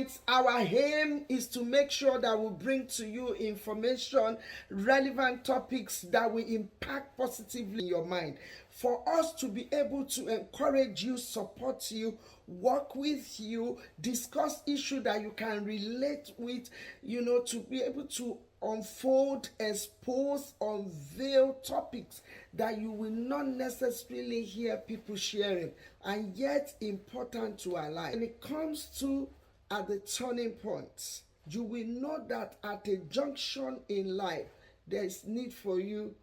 Points, our aim is to make sure that we bring to you information, relevant topics that will impact positively in your mind. For us to be able to encourage you, support you, work with you, discuss issues that you can relate with, to be able to unfold, expose, unveil topics that you will not necessarily hear people sharing, and yet important to our life. When it comes to at the turning point, you will know that at a junction in life, there is need for you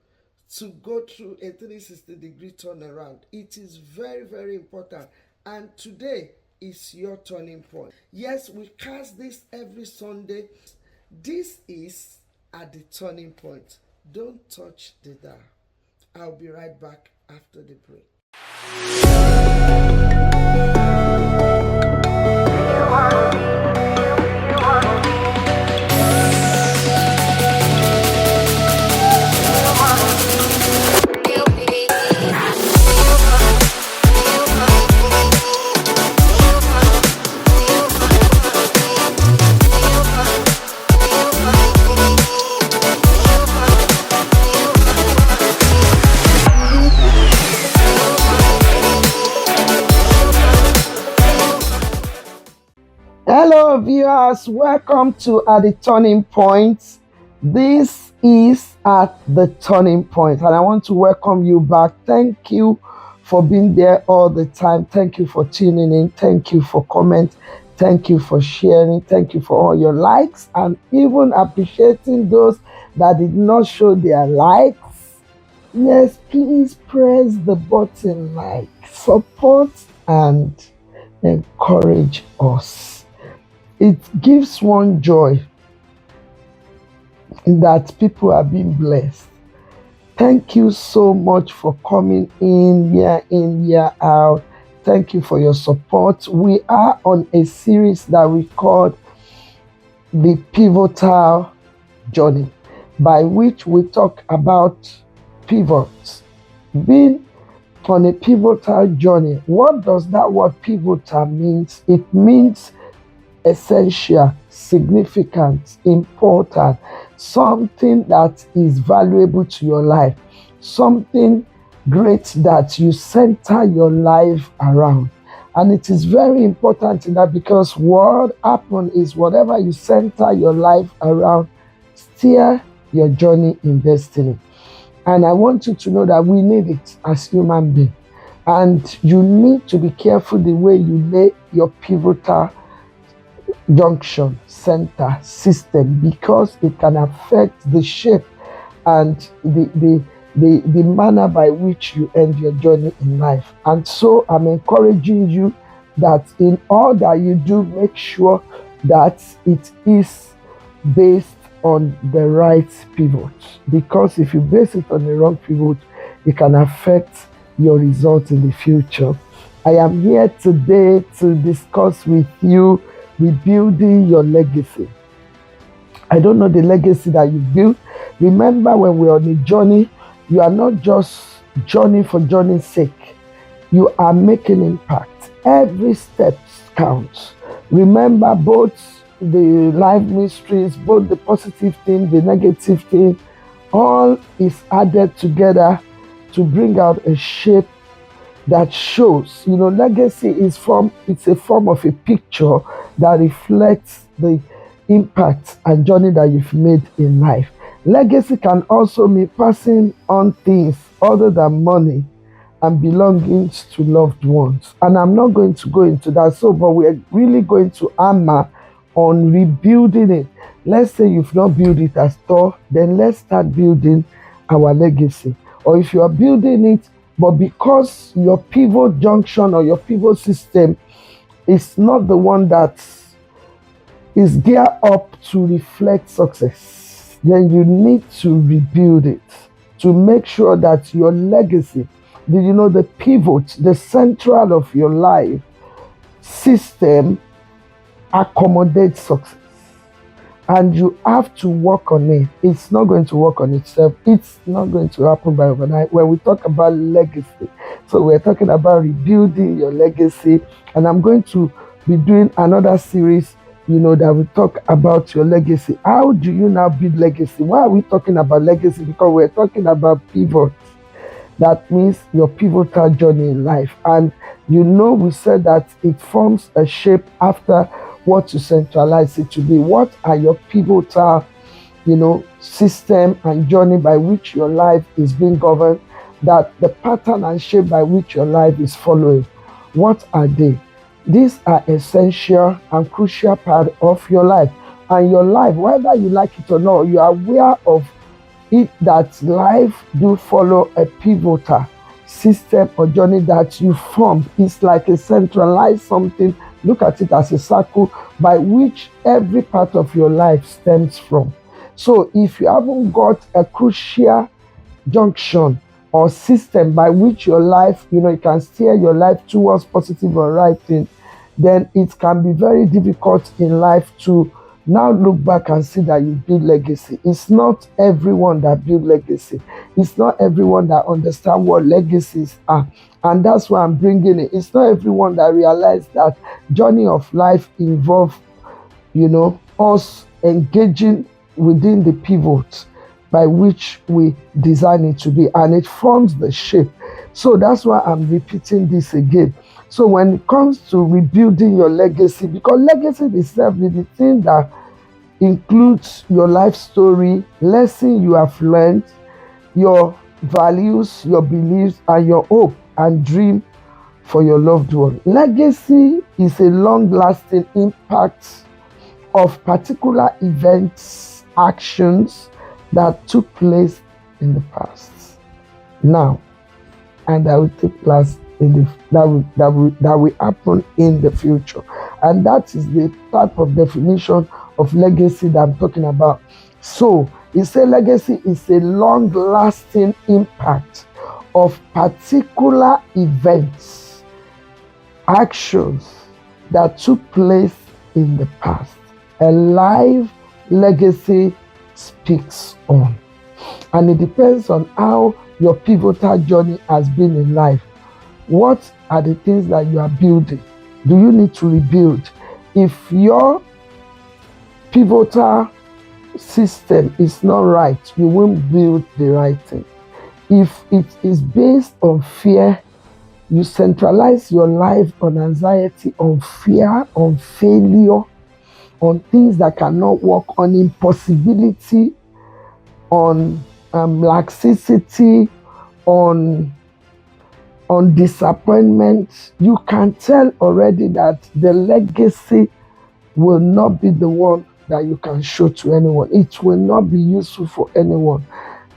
to go through a 360-degree turnaround. It is very, very important. And today is your turning point. Yes, we cast this every Sunday. This is at the turning point. Don't touch the dial. I'll be right back after the break. Hello viewers, welcome to At the Turning Point. This is At the Turning Point, and I want to welcome you back. Thank you for being there all the time. Thank you for tuning in. Thank you for comment. Thank you for sharing. Thank you for all your likes, and even appreciating those that did not show their likes. Yes, please press the button like, support and encourage us. It gives one joy that people are being blessed. Thank you so much for coming in, year out. Thank you for your support. We are on a series that we called The Pivotal Journey, by which we talk about pivots. Being on a pivotal journey. What does that word pivotal means? It means essential, significant, important, something that is valuable to your life, something great that you center your life around. And it is very important in that, because what happens is whatever you center your life around steer your journey in destiny. And I want you to know that we need it as human beings. And you need to be careful the way you lay your pivotal junction, center, system, because it can affect the shape and the manner by which you end your journey in life. And so I'm encouraging you that in all that you do, make sure that it is based on the right pivot, because if you base it on the wrong pivot, it can affect your results in the future. I am here today to discuss with you rebuilding your legacy. I don't know the legacy that you built. Remember, when we're on a journey, you are not just journey for journey's sake. You are making impact. Every step counts. Remember, both the life mysteries, both the positive thing, the negative thing, all is added together to bring out a shape that shows, legacy is it's a form of a picture that reflects the impact and journey that you've made in life. Legacy can also mean passing on things other than money and belongings to loved ones. And I'm not going to go into that, but we're really going to hammer on rebuilding it. Let's say you've not built it at all, then let's start building our legacy. Or if you are building it, but because your pivot junction or your pivot system is not the one that is geared up to reflect success, then you need to rebuild it to make sure that your legacy, the pivot, the central of your life system accommodates success. And you have to work on it. It's not going to work on itself. It's not going to happen by overnight. When we talk about legacy, so we're talking about rebuilding your legacy. And I'm going to be doing another series that we talk about your legacy. How do you now build legacy? Why are we talking about legacy? Because we're talking about pivot. That means your pivotal journey in life. And we said that it forms a shape after what you centralize it to be. What are your pivotal, system and journey by which your life is being governed? That the pattern and shape by which your life is following. What are they? These are essential and crucial part of your life. And your life, whether you like it or not, you are aware of it that life do follow a pivotal system or journey that you form. It's like a centralized something. Look at it as a circle by which every part of your life stems from. So if you haven't got a crucial junction or system by which your life, you can steer your life towards positive or right thing, then it can be very difficult in life to now look back and see that you build legacy. It's not everyone that build legacy. It's not everyone that understand what legacies are. And that's why I'm bringing it. It's not everyone that realize that journey of life involve, us engaging within the pivot by which we design it to be, and it forms the shape. So that's why I'm repeating this again. So when it comes to rebuilding your legacy, because legacy itself is the thing that includes your life story, lesson you have learned, your values, your beliefs, and your hope and dream for your loved one. Legacy is a long-lasting impact of particular events, actions that took place in the past, now, and that will take place that will happen in the future. And that is the type of definition of legacy that I'm talking about. So it's a legacy is a long-lasting impact of particular events, actions that took place in the past. A life legacy speaks on. And it depends on how your pivotal journey has been in life. What are the things that you are building? Do you need to rebuild? If your pivotal system is not right, you won't build the right thing. If it is based on fear, you centralize your life on anxiety, on fear, on failure, on things that cannot work, on impossibility, on laxity, on disappointment. You can tell already that the legacy will not be the one that you can show to anyone. It will not be useful for anyone,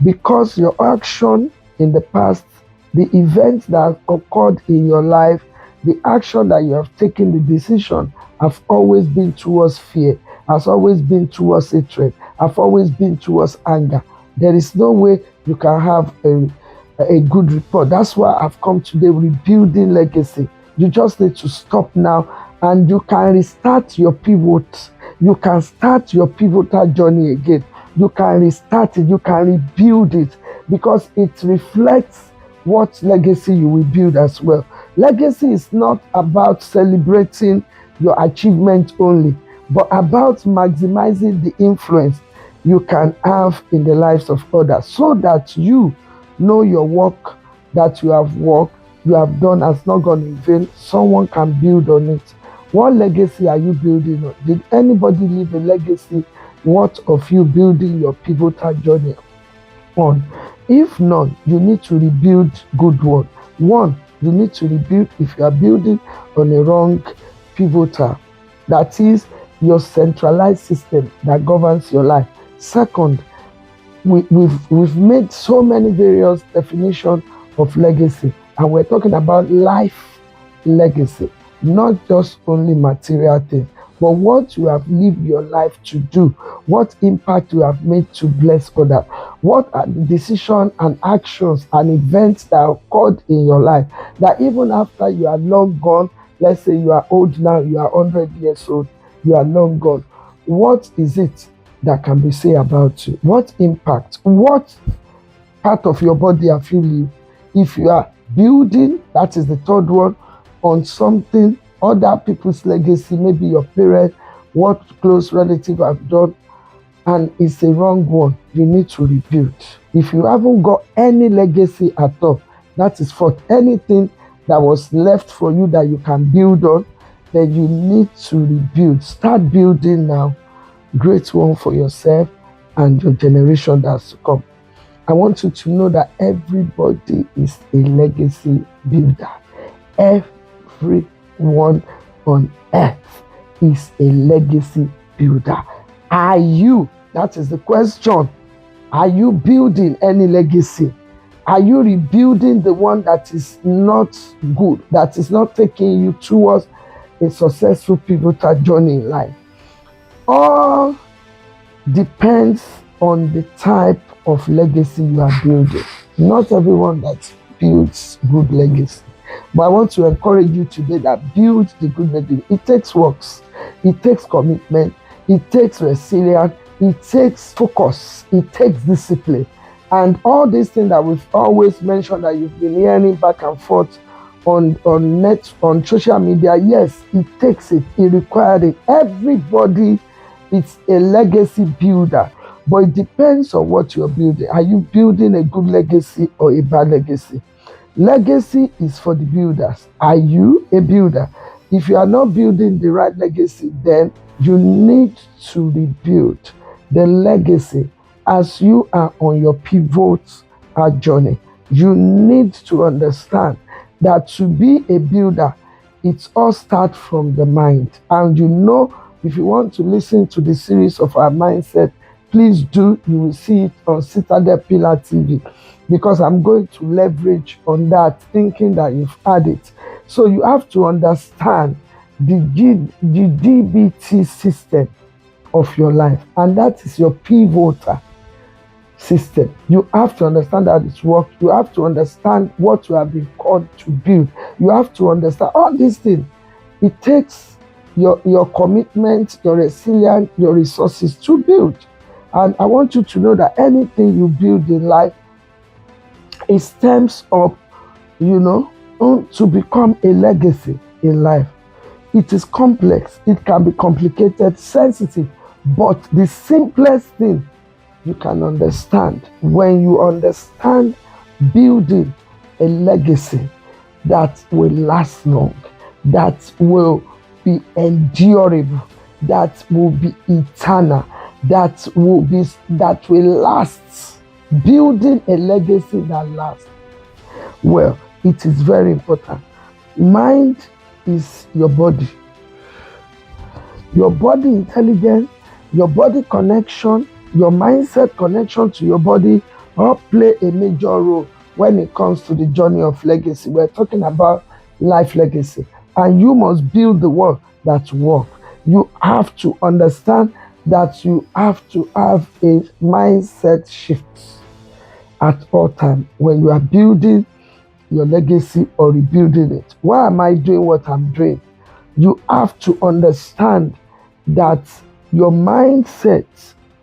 because your action in the past, the events that occurred in your life, the action that you have taken, the decision have always been towards fear, has always been towards hatred, have always been towards anger. There is no way you can have a good report. That's why I've come today, rebuilding legacy. You just need to stop now, and you can restart your pivot. You can start your pivotal journey again. You can restart it. You can rebuild it, because it reflects what legacy you will build as well. Legacy is not about celebrating your achievement only, but about maximizing the influence you can have in the lives of others, so that you know your work that you have worked, you have done has not gone in vain. Someone can build on it. What legacy are you building on? Did anybody leave a legacy? What of you building your pivotal journey on? If not, you need to rebuild good one. One, you need to rebuild if you are building on a wrong pivotal. That is your centralized system that governs your life. Second, we've made so many various definitions of legacy, and we're talking about life legacy, not just only material things, but what you have lived your life to do, what impact you have made to bless others, what are the decisions and actions and events that occurred in your life that even after you are long gone, let's say you are old now, you are 100 years old, you are long gone, what is it that can be said about you? What impact, what part of your body have you lived? If you are building, that is the third one, on something, other people's legacy, maybe your parents what close relative have done, and it's a wrong one, you need to rebuild. If you haven't got any legacy at all, that is for anything that was left for you that you can build on, then you need to rebuild. Start building now. Great one for yourself and your generation that's to come. I want you to know that everybody is a legacy builder. Everyone on earth is a legacy builder. Are you? That is the question. Are you building any legacy? Are you rebuilding the one that is not good, that is not taking you towards a successful pivotal journey in life? All depends on the type of legacy you are building. Not everyone that builds good legacy. But I want to encourage you today that build the good legacy. It takes works, it takes commitment, it takes resilience, it takes focus, it takes discipline. And all these things that we've always mentioned that you've been hearing back and forth on social media, yes, it takes it, it requires it. Everybody is a legacy builder, but it depends on what you're building. Are you building a good legacy or a bad legacy? Legacy is for the builders. Are you a builder? If you are not building the right legacy, then you need to rebuild the legacy as you are on your pivot journey. You need to understand that to be a builder, it all starts from the mind. And you know, if you want to listen to the series of our mindset, please do. You will see it on Citadel Pillar TV, because I'm going to leverage on that, thinking that you've had it. So you have to understand the DBT system of your life, and that is your pivotal system. You have to understand that it's work. You have to understand what you have been called to build. You have to understand all these things. It takes your commitment, your resilience, your resources to build. And I want you to know that anything you build in life, it stems up, to become a legacy in life. It is complex. It can be complicated, sensitive, but the simplest thing you can understand, when you understand building a legacy that will last long, that will be endurable, that will be eternal, that will last. Building a legacy that lasts. Well, it is very important. Mind is your body. Your body intelligence, your body connection, your mindset connection to your body all play a major role when it comes to the journey of legacy. We're talking about life legacy. And you must build the one that works. You have to understand that you have to have a mindset shift at all times when you are building your legacy or rebuilding it. Why am I doing what I'm doing? You have to understand that your mindset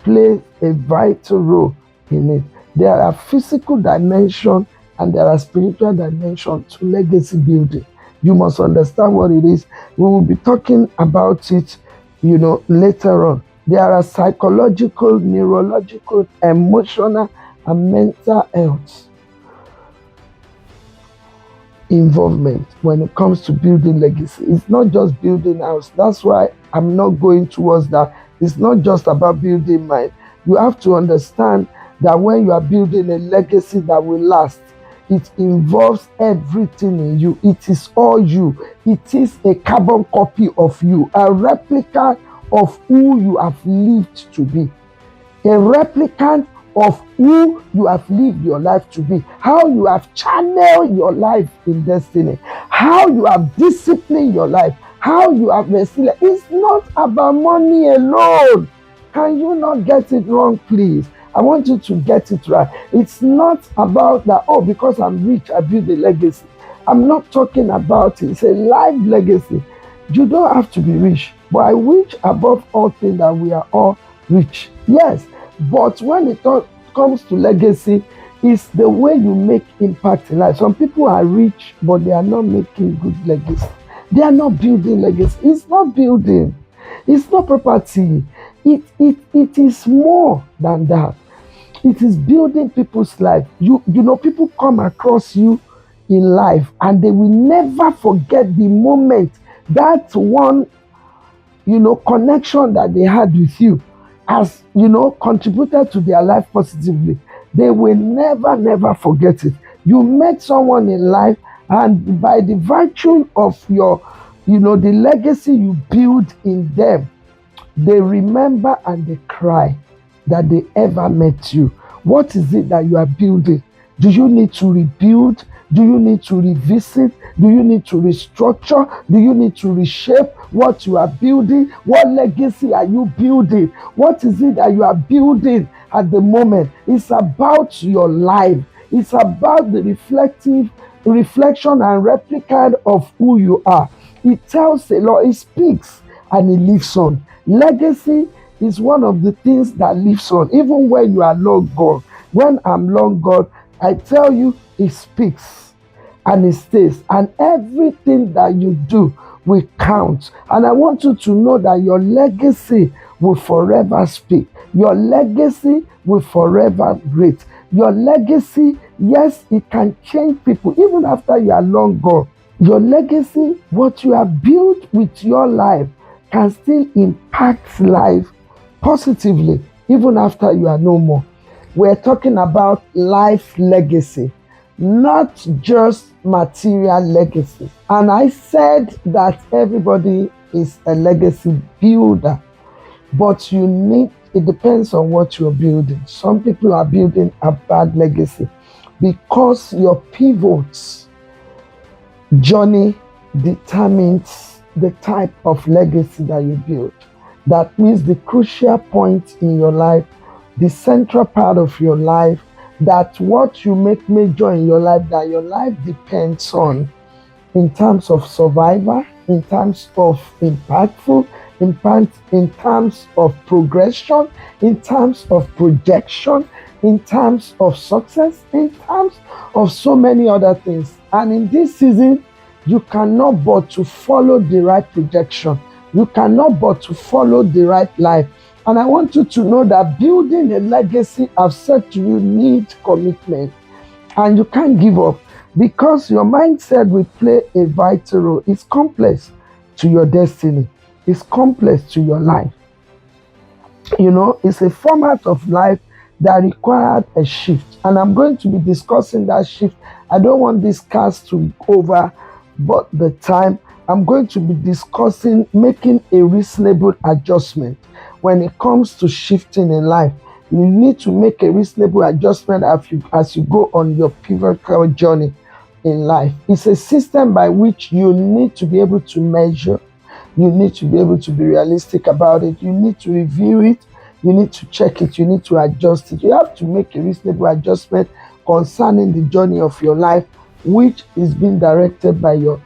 plays a vital role in it. There are physical dimension and there are spiritual dimension to legacy building. You must understand what it is. We will be talking about it, later on. There are psychological, neurological, emotional, and mental health involvement when it comes to building legacy. It's not just building house. That's why I'm not going towards that. It's not just about building mind. You have to understand that when you are building a legacy that will last, it involves everything in you. It is all you. It is a carbon copy of you, a replica of who you have lived to be, a replicant of who you have lived your life to be, how you have channeled your life in destiny, how you have disciplined your life, how you have resilient. It's not about money alone. Can you not get it wrong, please? I want you to get it right. It's not about that, because I'm rich, I build a legacy. I'm not talking about it. It's a life legacy. You don't have to be rich, but I wish above all things that we are all rich. Yes, but when it comes to legacy, it's the way you make impact in life. Some people are rich, but they are not making good legacy. They are not building legacy. It's not building. It's not property. It is more than that. It is building people's life. You know, people come across you in life and they will never forget the moment, that one, connection that they had with you has, contributed to their life positively. They will never forget it. You met someone in life, and by the virtue of your, the legacy you build in them, they remember and they cry that they ever met you. What is it that you are building? Do you need to rebuild? Do you need to revisit? Do you need to restructure? Do you need to reshape what you are building? What legacy are you building? What is it that you are building at the moment? It's about your life. It's about the reflection and replica of who you are. It tells a lot, it speaks, and it lives on. Legacy is one of the things that lives on, even when you are long gone. When I'm long gone, I tell you, it speaks and it stays, and everything that you do will count. And I want you to know that your legacy will forever speak. Your legacy will forever great. Your legacy, yes, it can change people even after you are long gone. Your legacy, what you have built with your life, can still impact life positively even after you are no more. We're talking about life legacy, not just material legacy. And I said that everybody is a legacy builder, but it depends on what you're building. Some people are building a bad legacy because your pivots journey determines the type of legacy that you build. That means the crucial point in your life, the central part of your life, that what you make major in your life, that your life depends on, in terms of survivor, in terms of impactful, in terms of progression, in terms of projection, in terms of success, in terms of so many other things. And in this season, you cannot but to follow the right projection. You cannot but to follow the right life. And I want you to know that building a legacy, I've said to you, needs commitment. And you can't give up, because your mindset will play a vital role. It's complex to your destiny. It's complex to your life. It's a format of life that required a shift. And I'm going to be discussing that shift. I don't want this cast to over but the time. I'm going to be discussing making a reasonable adjustment when it comes to shifting in life. You need to make a reasonable adjustment as you go on your pivotal journey in life. It's a system by which you need to be able to measure. You need to be able to be realistic about it. You need to review it. You need to check it. You need to adjust it. You have to make a reasonable adjustment concerning the journey of your life, which is being directed by your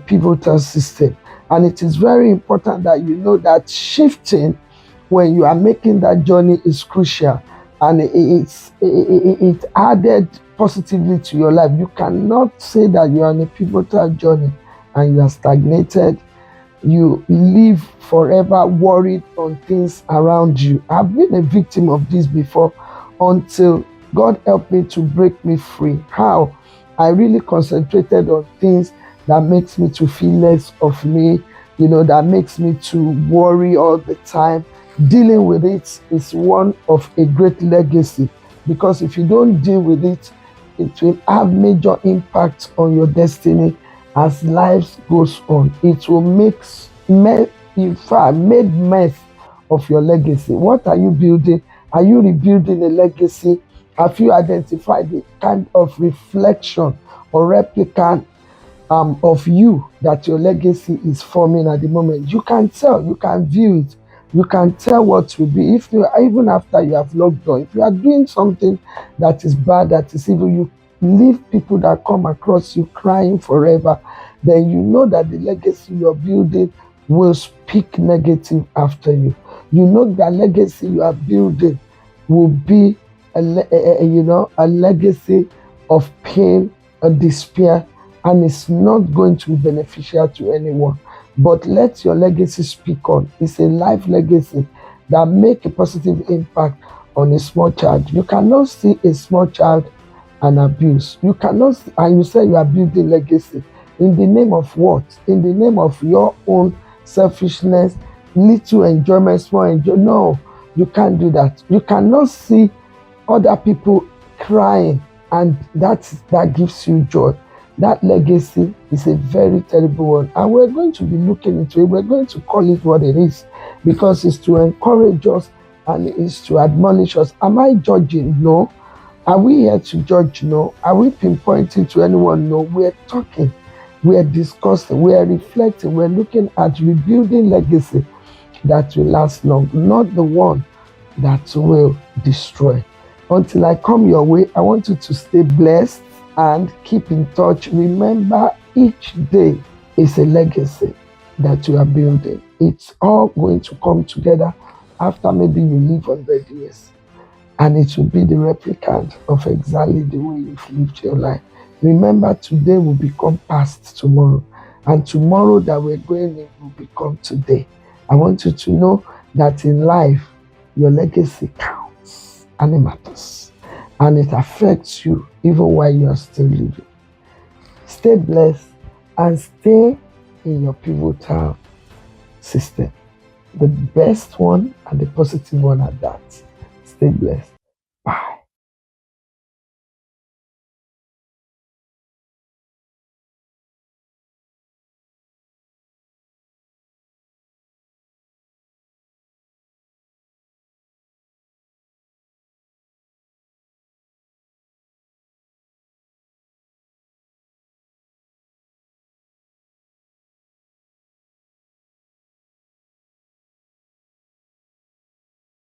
pivotal system. And it is very important that you know that shifting when you are making that journey is crucial, and it added positively to your life. You cannot say that you are on a pivotal journey and you are stagnated. You live forever worried on things around you. I've been a victim of this before, until God helped me to break me free. How? I really concentrated on things that makes me to feel less of me, that makes me to worry all the time. Dealing with it is one of a great legacy, because if you don't deal with it, it will have major impact on your destiny as life goes on. It will made mess of your legacy. What are you building? Are you rebuilding a legacy? Have you identified the kind of reflection or replica of you that your legacy is forming at the moment? You can tell, you can view it, you can tell what will be. If you, even after you have logged on, if you are doing something that is bad, that is evil, you leave people that come across you crying forever, then you know that the legacy you're building will speak negative after you. You know that legacy you are building will be a legacy of pain, a despair, and it's not going to be beneficial to anyone. but let your legacy speak on. It's a life legacy that make a positive impact on a small child. You cannot see a small child and abuse. You cannot, and you say you are building legacy. In the name of what? In the name of your own selfishness, little enjoyment, small enjoyment. No, you can't do that. You cannot see other people crying, and that gives you joy. That legacy is a very terrible one, and we're going to be looking into it. We're going to call it what it is, because it's to encourage us and it's to admonish us. Am I judging? No. Are we here to judge? No. Are we pinpointing to anyone? No. We're talking, we're discussing, we're reflecting, we're looking at rebuilding legacy that will last long, not the one that will destroy. Until I come your way, I want you to stay blessed and keep in touch. Remember, each day is a legacy that you are building. It's all going to come together after maybe you live 100 years. And it will be the replicant of exactly the way you've lived your life. Remember, today will become past tomorrow. And tomorrow that we're going in will become today. I want you to know that in life, your legacy counts and it matters. And it affects you even while you are still living. Stay blessed and stay in your pivotal system. The best one and the positive one at that. Stay blessed. Bye.